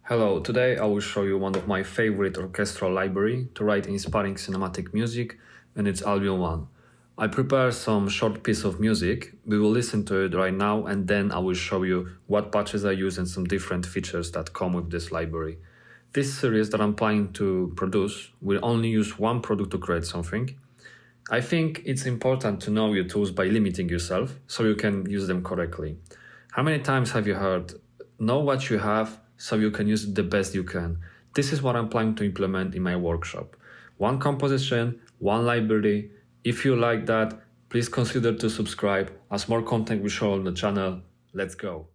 Hello, today I will show you one of my favorite orchestral library to write inspiring cinematic music, and it's Albion ONE. I prepare some short piece of music, we will listen to it right now and then I will show you what patches I use and some different features that come with this library. This series that I'm planning to produce will only use one product to create something. I think it's important to know your tools by limiting yourself so you can use them correctly. How many times have you heard, know what you have so you can use it the best you can? This is what I'm planning to implement in my workshop. One composition, one library. If you like that, please consider to subscribe as more content will show on the channel. Let's go.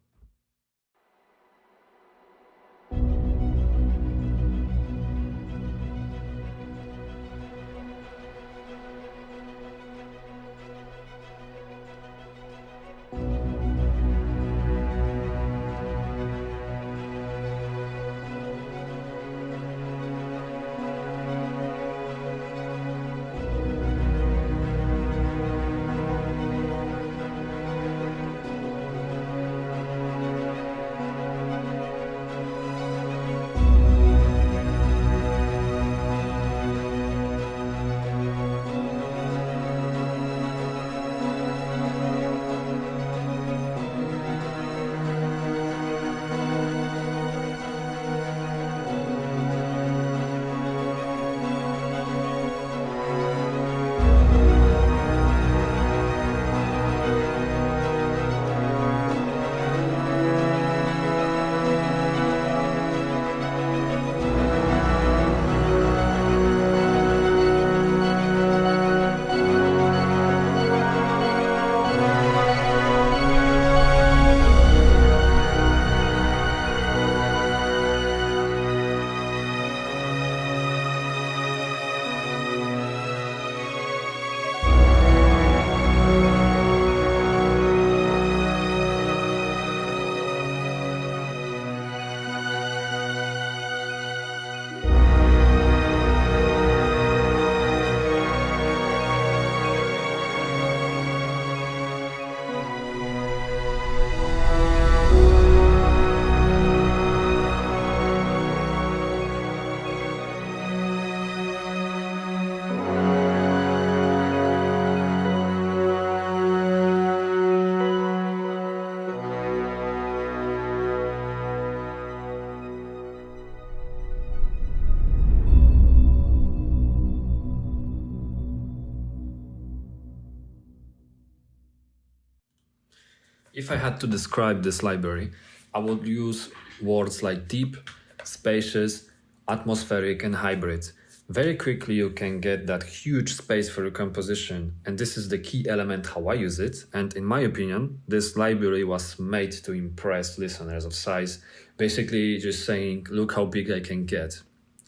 If I had to describe this library, I would use words like deep, spacious, atmospheric, and hybrid. Very quickly you can get that huge space for your composition, and this is the key element how I use it. And in my opinion, this library was made to impress listeners of size, basically just saying, look how big I can get.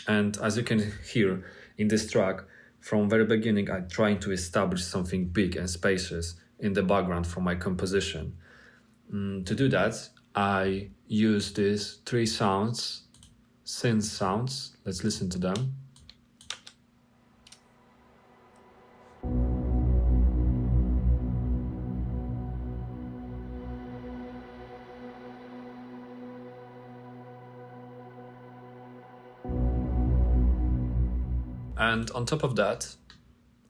And as you can hear in this track, from very beginning I'm trying to establish something big and spacious in the background for my composition. To do that, I use these three sounds, synth sounds. Let's listen to them. And on top of that,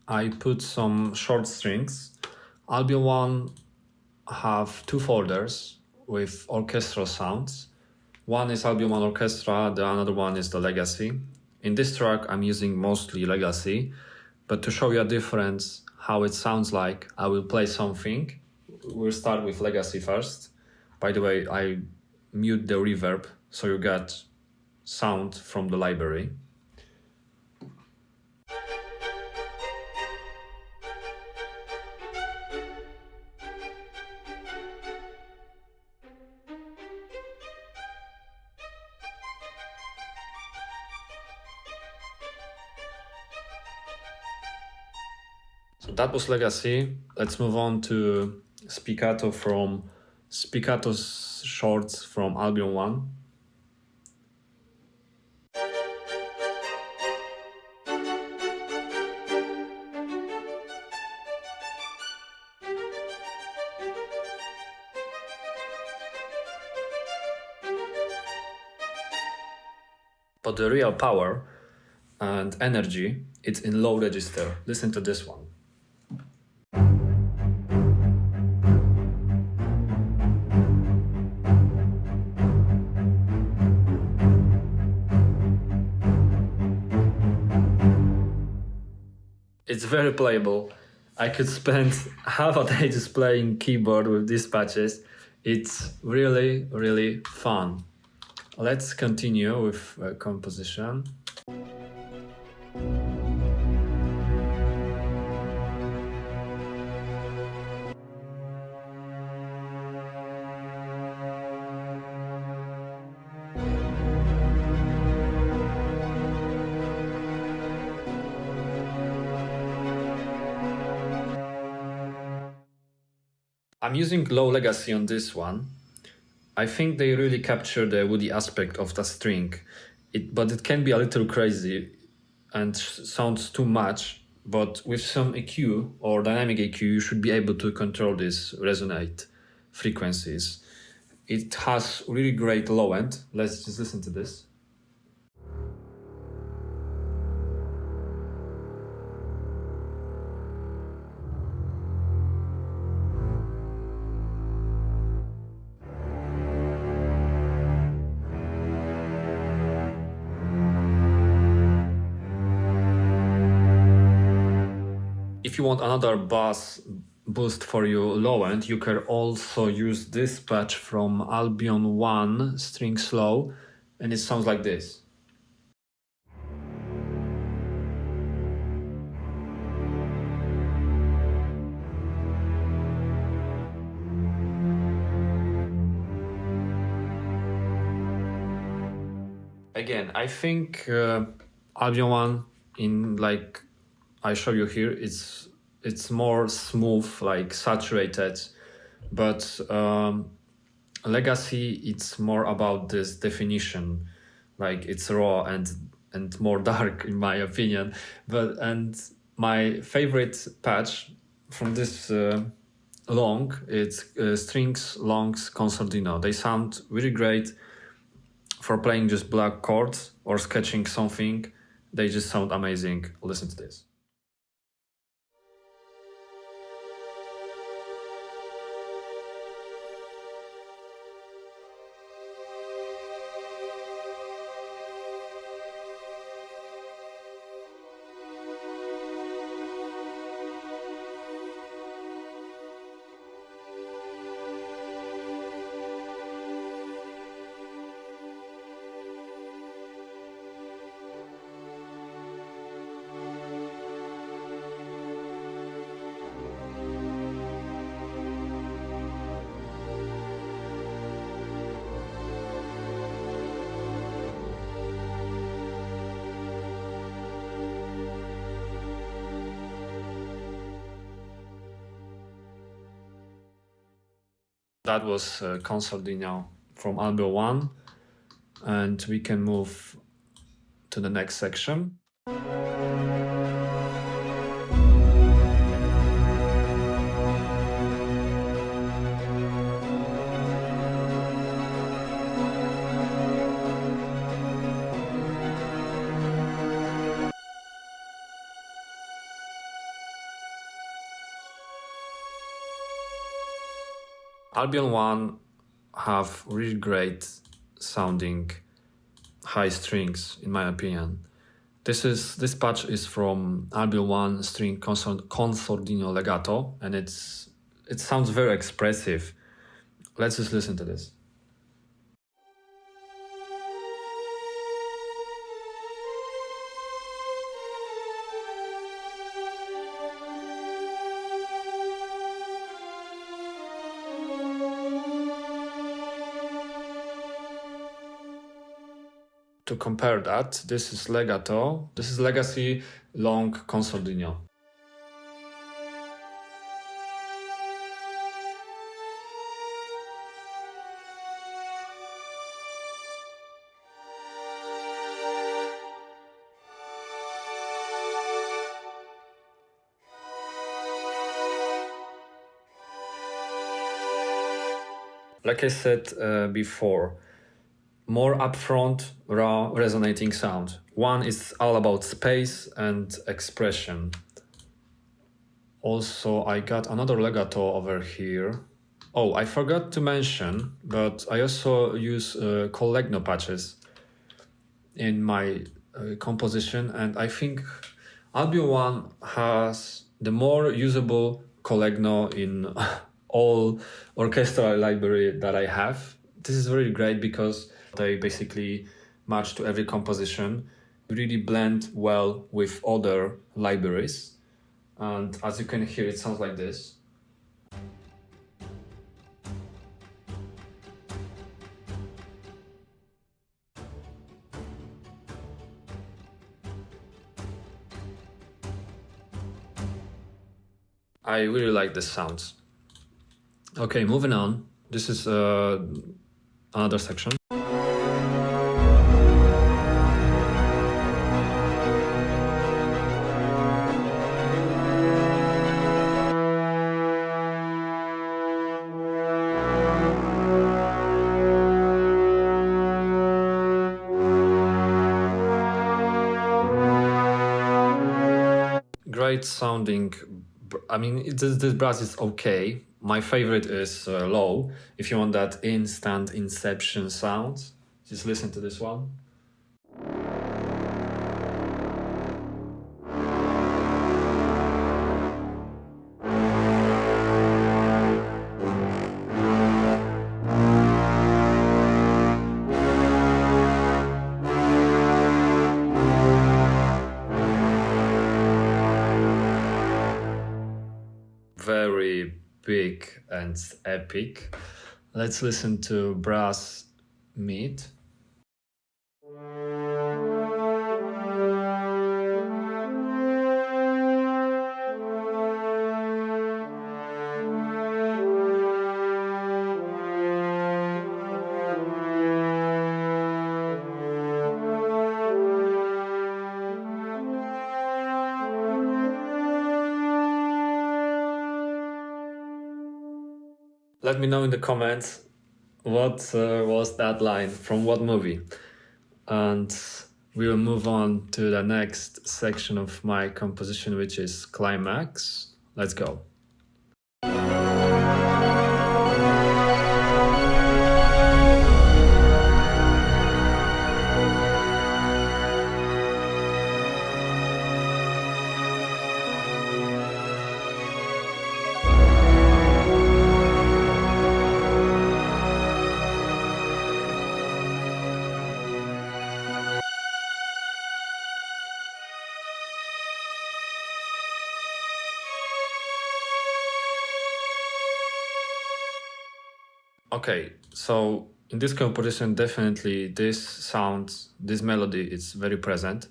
I put some short strings. Albion ONE have two folders with orchestral sounds. One is Albion ONE Orchestra, the another one is the Legacy. In this track I'm using mostly Legacy, but to show you a difference how it sounds like, I will play something. We'll start with Legacy first. By the way, I mute the reverb so you get sound from the library. So that was Legacy. Let's move on to Spiccato Shorts from Albion ONE. But the real power and energy, it's in low register. Listen to this one. It's very playable. I could spend half a day just playing keyboard with these patches. It's really, really fun. Let's continue with composition. I'm using low legacy on this one. I think they really capture the woody aspect of the string, but it can be a little crazy and sounds too much. But with some EQ or dynamic EQ, you should be able to control these resonate frequencies. It has really great low end. Let's just listen to this. If you want another bass boost for your low end, you can also use this patch from Albion ONE String Slow, and it sounds like this. Again, I think Albion ONE, in like I show you here, it's more smooth, like saturated, but Legacy, it's more about this definition, like it's raw and more dark in my opinion. And my favorite patch from this long, it's strings longs concertino. They sound really great for playing just black chords or sketching something. They just sound amazing. Listen to this. That was Concertino from Albion ONE, and we can move to the next section. Albion ONE have really great sounding high strings, in my opinion. This patch is from Albion ONE String Concertino Legato, and it sounds very expressive. Let's just listen to this. To compare that, this is legato, this is legacy long concertino. Like I said before, more upfront, raw, resonating sound. One is all about space and expression. Also, I got another legato over here. Oh, I forgot to mention, but I also use collegno patches in my composition, and I think Albion ONE has the more usable collegno in all orchestral library that I have. This is really great because they basically match to every composition, really blend well with other libraries. And as you can hear, it sounds like this. I really like the sounds. Okay, moving on. This is another section. Great sounding. I mean, this brass is okay. My favorite is low. If you want that instant inception sound, just listen to this one. Very big and epic. Let's listen to brass mid. Let me know in the comments what was that line from what movie. And we'll move on to the next section of my composition, which is climax. Let's go. Okay, so in this composition, definitely this sound, this melody is very present.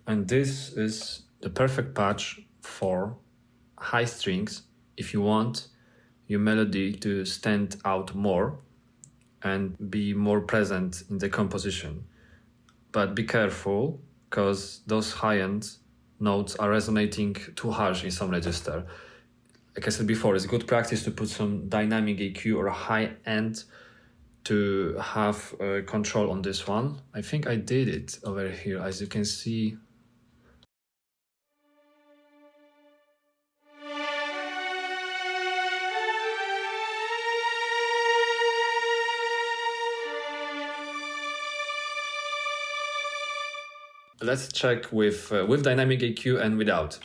And this is the perfect patch for high strings if you want your melody to stand out more and be more present in the composition. But be careful, because those high-end notes are resonating too harsh in some register. Like I said before, it's good practice to put some dynamic EQ or high end to have control on this one. I think I did it over here, as you can see. Let's check with dynamic EQ and without.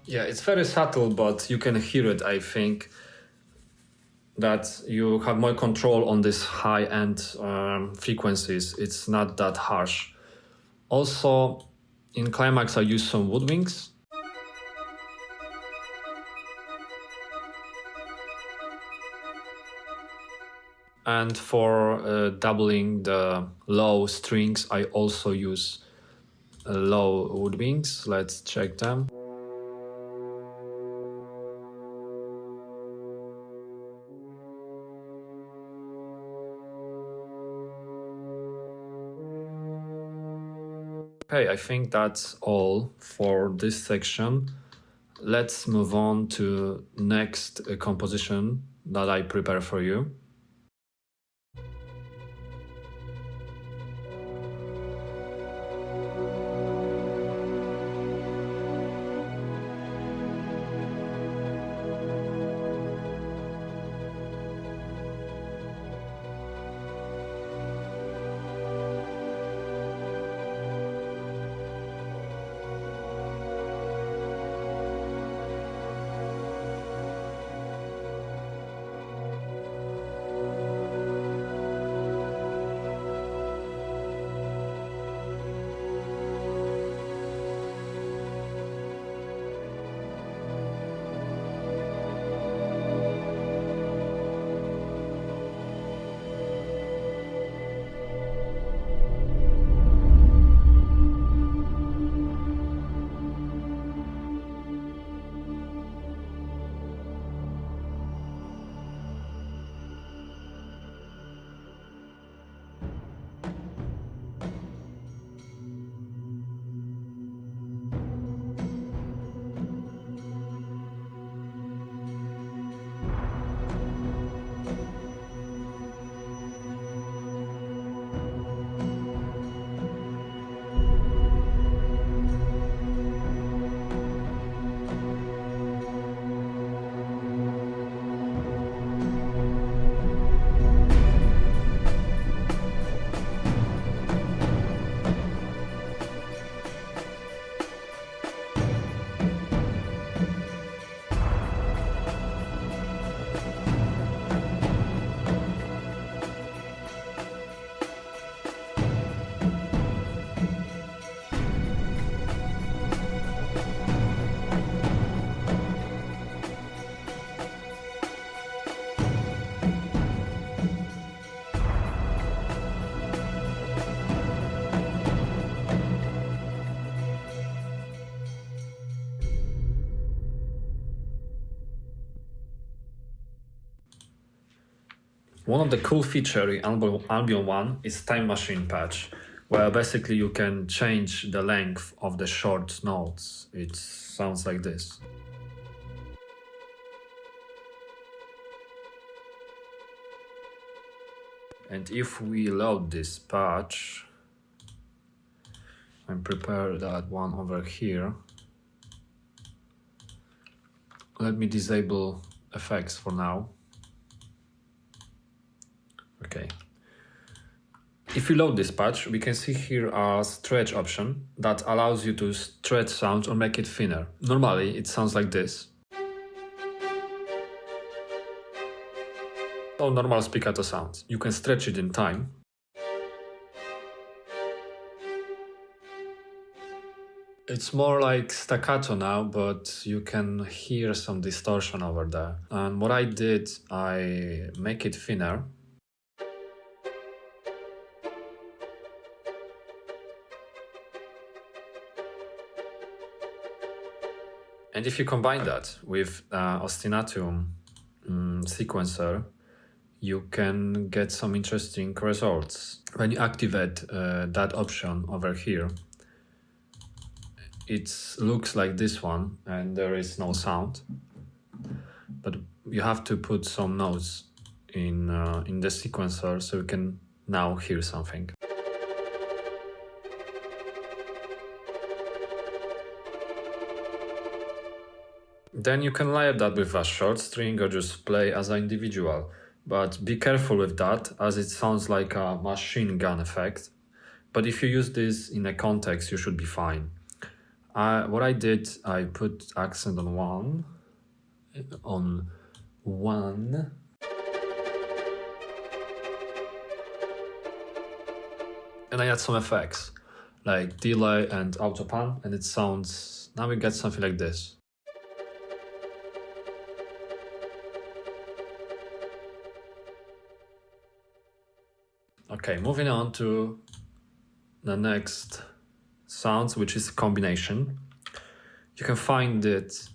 Yeah, it's very subtle, but you can hear it, I think, that you have more control on these high-end frequencies. It's not that harsh. Also, in climax, I use some woodwinds. And for doubling the low strings, I also use low woodwinds. Let's check them. Okay, I think that's all for this section. Let's move on to next composition that I prepare for you. One of the cool features in Albion ONE is Time Machine patch, where basically you can change the length of the short notes. It sounds like this. And if we load this patch and prepare that one over here, let me disable effects for now. Okay. If you load this patch, we can see here a stretch option that allows you to stretch sounds or make it thinner. Normally, it sounds like this. So normal spiccato sounds. You can stretch it in time. It's more like staccato now, but you can hear some distortion over there. And what I did, I make it thinner. And if you combine that with ostinato sequencer, you can get some interesting results. When you activate that option over here, it looks like this one and there is no sound, but you have to put some notes in the sequencer so you can now hear something. Then you can layer that with a short string or just play as an individual, but be careful with that as it sounds like a machine gun effect. But if you use this in a context, you should be fine. What I did, I put accent on one, and I add some effects like delay and auto pan, and it sounds, now we get something like this. Okay, moving on to the next sounds, which is combination. You can find it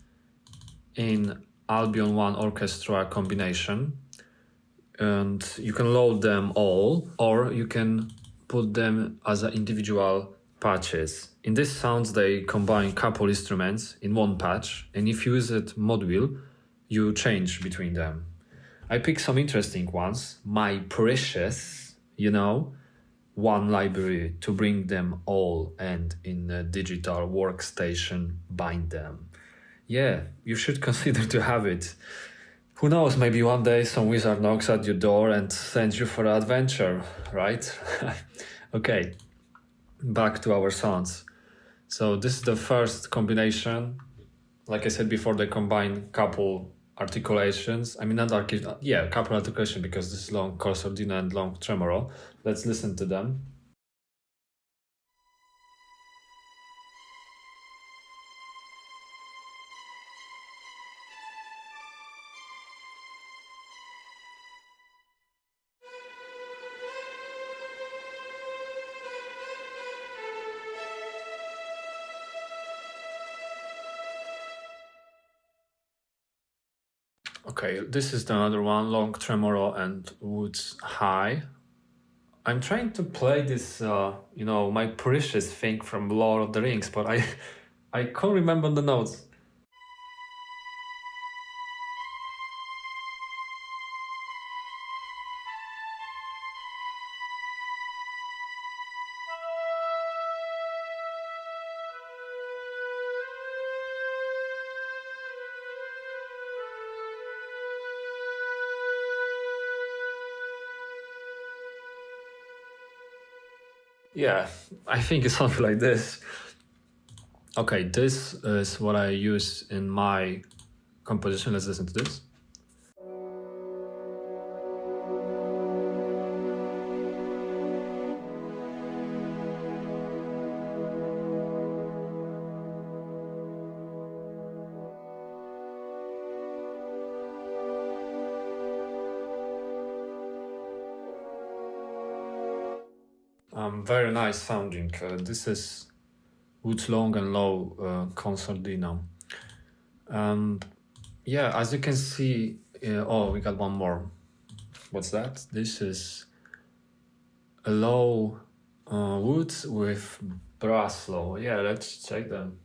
in Albion ONE Orchestra combination, and you can load them all, or you can put them as individual patches. In these sounds, they combine couple instruments in one patch, and if you use it mod wheel, you change between them. I picked some interesting ones. My precious, one library to bring them all and in a digital workstation bind them. Yeah, you should consider to have it. Who knows, maybe one day some wizard knocks at your door and sends you for an adventure, right? Okay, back to our sounds. So this is the first combination. Like I said before, they combine couple articulations. I mean, couple articulation, because this is long corsordino and long tremolo. Let's listen to them. Okay, this is another one, long tremolo and woods high. I'm trying to play this, my precious thing from Lord of the Rings, but I can't remember the notes. Yeah, I think it's something like this. Okay, this is what I use in my composition. Let's listen to this. Very nice sounding. This is woods long and low concertino. Yeah, as you can see, we got one more. What's that? This is a low woods with brass low. Yeah, let's check them.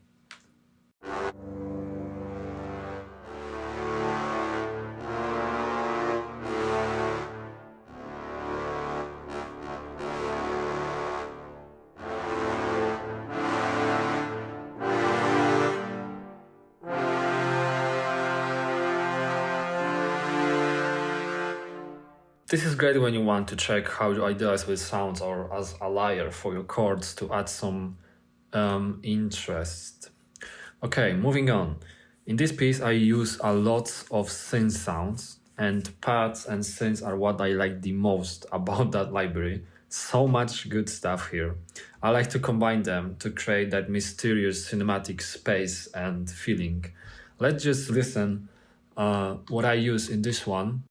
This is great when you want to check how you idealize with sounds or as a layer for your chords to add some interest. Okay, moving on. In this piece, I use a lot of synth sounds, and pads and synths are what I like the most about that library. So much good stuff here. I like to combine them to create that mysterious cinematic space and feeling. Let's just listen what I use in this one.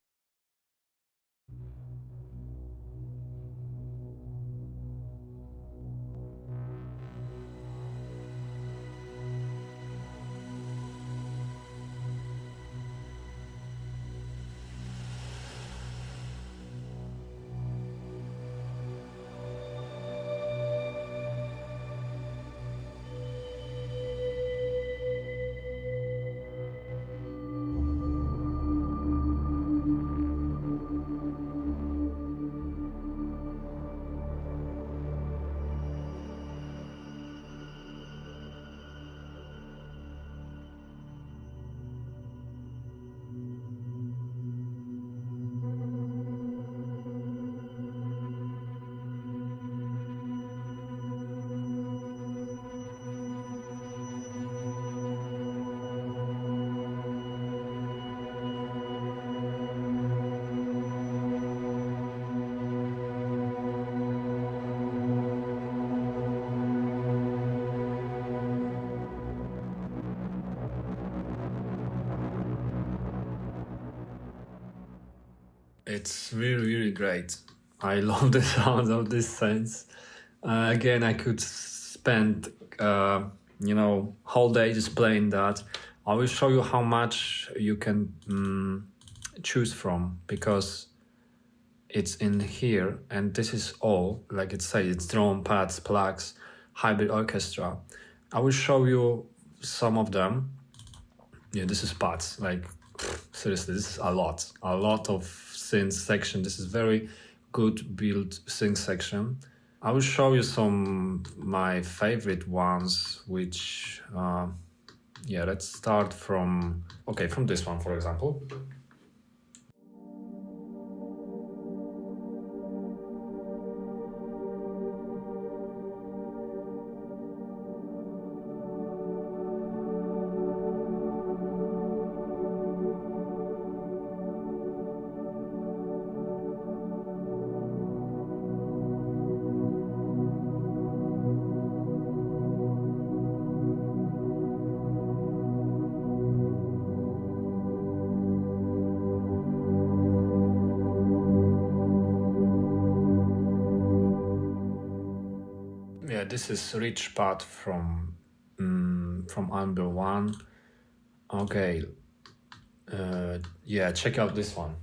It's really, really great. I love the sound of this synth. Again, I could spend whole day just playing that. I will show you how much you can choose from, because it's in here, and this is all, like it says, it's drum pads, plugs, hybrid orchestra. I will show you some of them. Yeah, this is pads, like seriously, this is a lot of synth section. This is very good built synth section. I will show you some my favorite ones, which let's start from this one, for example. Yeah, this is rich part from Albion ONE. Okay, check out this one.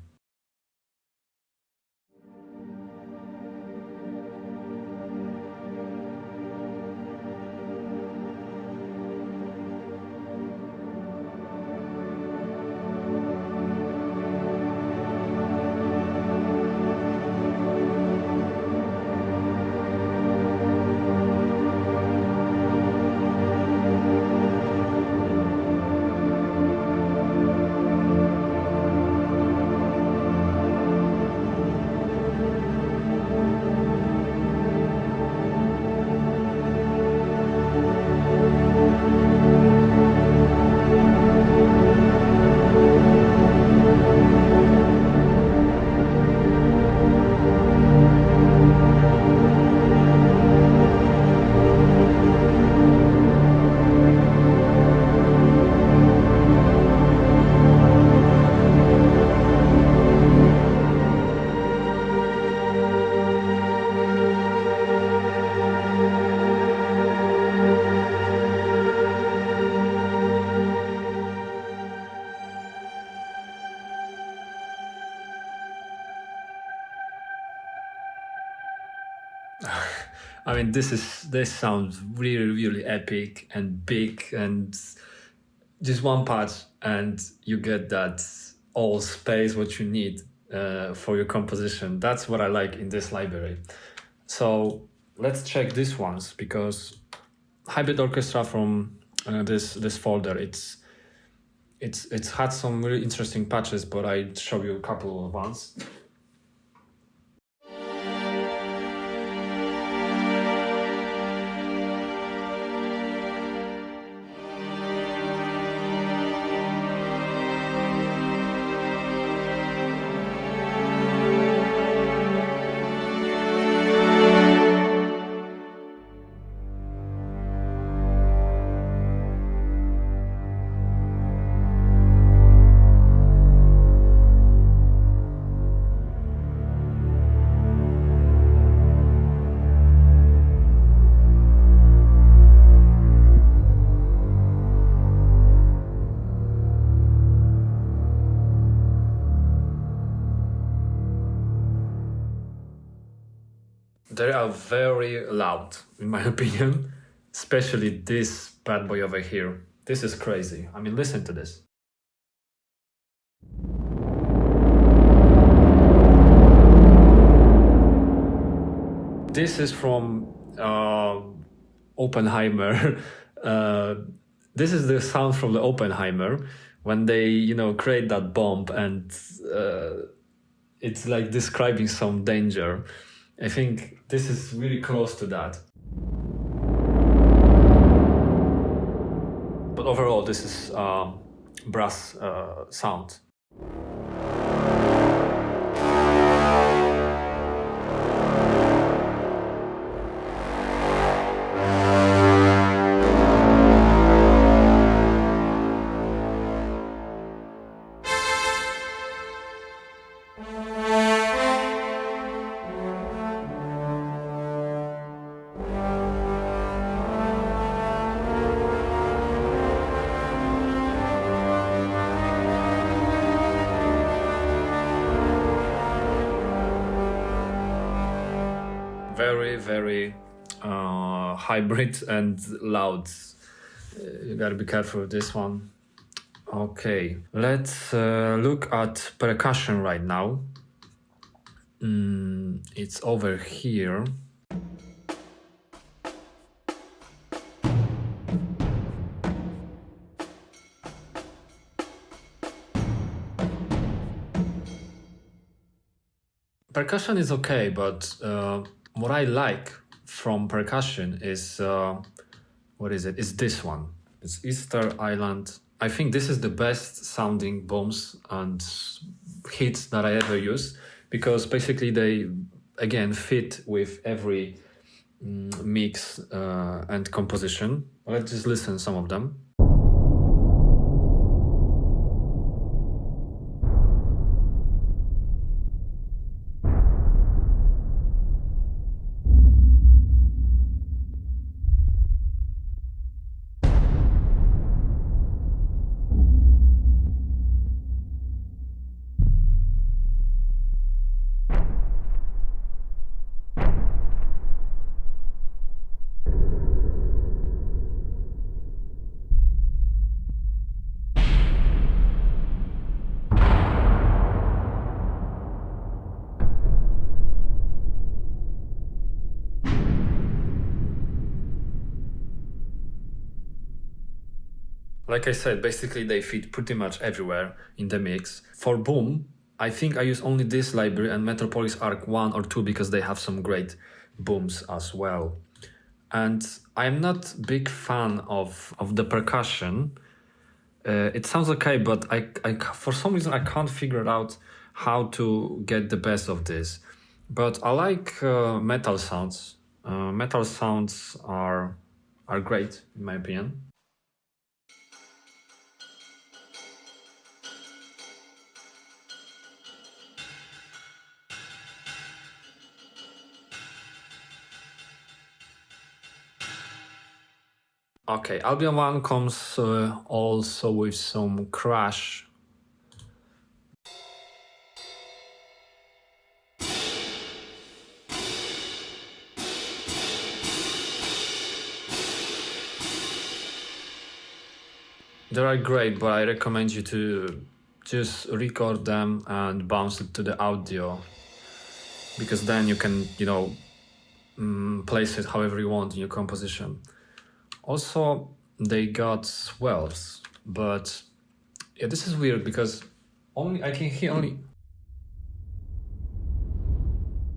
I mean, this sounds really epic and big, and just one part, and you get that all space what you need for your composition. That's what I like in this library. So let's check these ones, because hybrid orchestra from this folder, it's had some really interesting patches, but I show you a couple of ones. They are very loud, in my opinion, especially this bad boy over here. This is crazy. I mean, listen to this. This is from Oppenheimer. This is the sound from the Oppenheimer when they, create that bomb, and it's like describing some danger. I think this is really close to that. But overall, this is brass sound. very hybrid and loud. You gotta be careful with this one. Okay, let's look at percussion right now. It's over here. Percussion is okay, but what I like from percussion is what is it? It's this one. It's Easter Island. I think this is the best sounding booms and hits that I ever use, because basically they again fit with every mix and composition. Let's just listen some of them. Like I said, basically they fit pretty much everywhere in the mix. For boom, I think I use only this library and Metropolis Arc 1 or 2 because they have some great booms as well. And I'm not big fan of the percussion. It sounds okay, but I for some reason I can't figure out how to get the best of this. But I like metal sounds. Metal sounds are great in my opinion. Okay, Albion ONE comes also with some crash. They are great, but I recommend you to just record them and bounce it to the audio, because then you can, place it however you want in your composition. Also, they got swells, but yeah, this is weird because I can hear only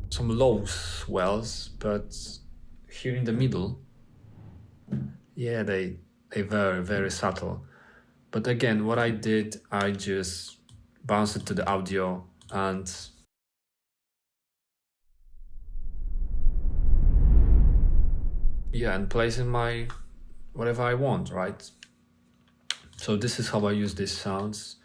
some low swells, but here in the middle, yeah, they very subtle. But again, what I did, I just bounced it to the audio and yeah, and place in my whatever I want, right? So this is how I use these sounds.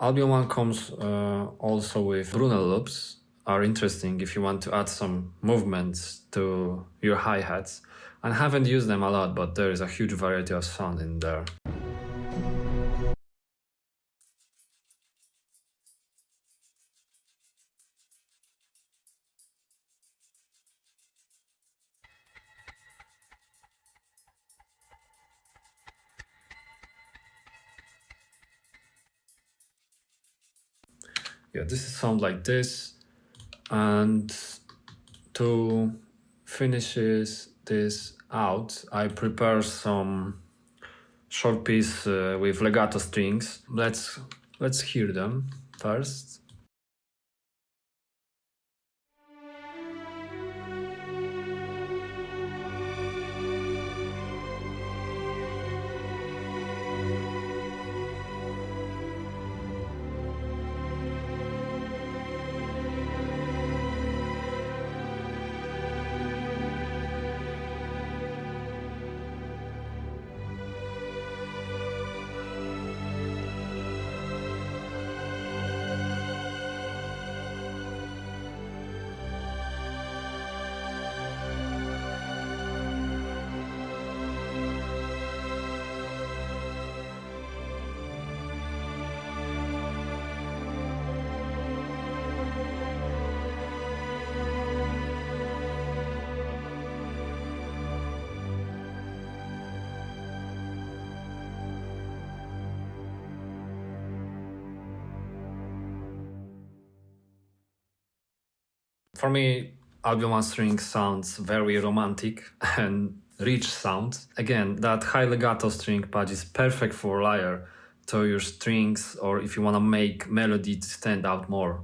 Albion ONE comes also with Brunel loops. Are interesting if you want to add some movements to your hi-hats. I haven't used them a lot, but there is a huge variety of sound in there. Yeah, this is sound like this, and to finish this out, I prepare some short piece with legato strings. Let's hear them first. For me, Albion ONE string sounds very romantic and rich sound. Again, that high legato string patch is perfect for lyre to your strings or if you want to make melody to stand out more.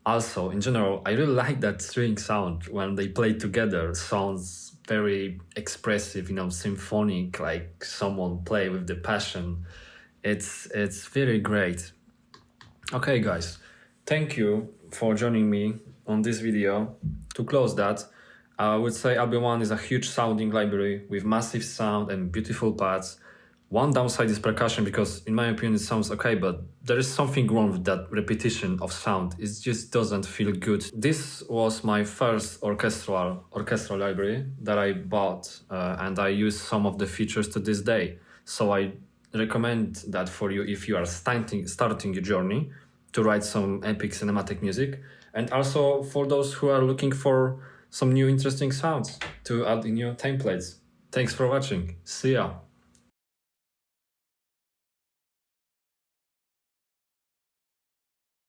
Also, in general, I really like that string sound when they play together. Sounds very expressive, symphonic, like someone play with the passion. It's very great. Okay, guys, thank you for joining me on this video. To close that, I would say Albion ONE is a huge sounding library with massive sound and beautiful pads. One downside is percussion because, in my opinion, it sounds okay, but there is something wrong with that repetition of sound. It just doesn't feel good. This was my first orchestral library that I bought, and I use some of the features to this day. So I recommend that for you if you are starting your journey to write some epic cinematic music, and also for those who are looking for some new interesting sounds to add in your templates. Thanks for watching. See ya.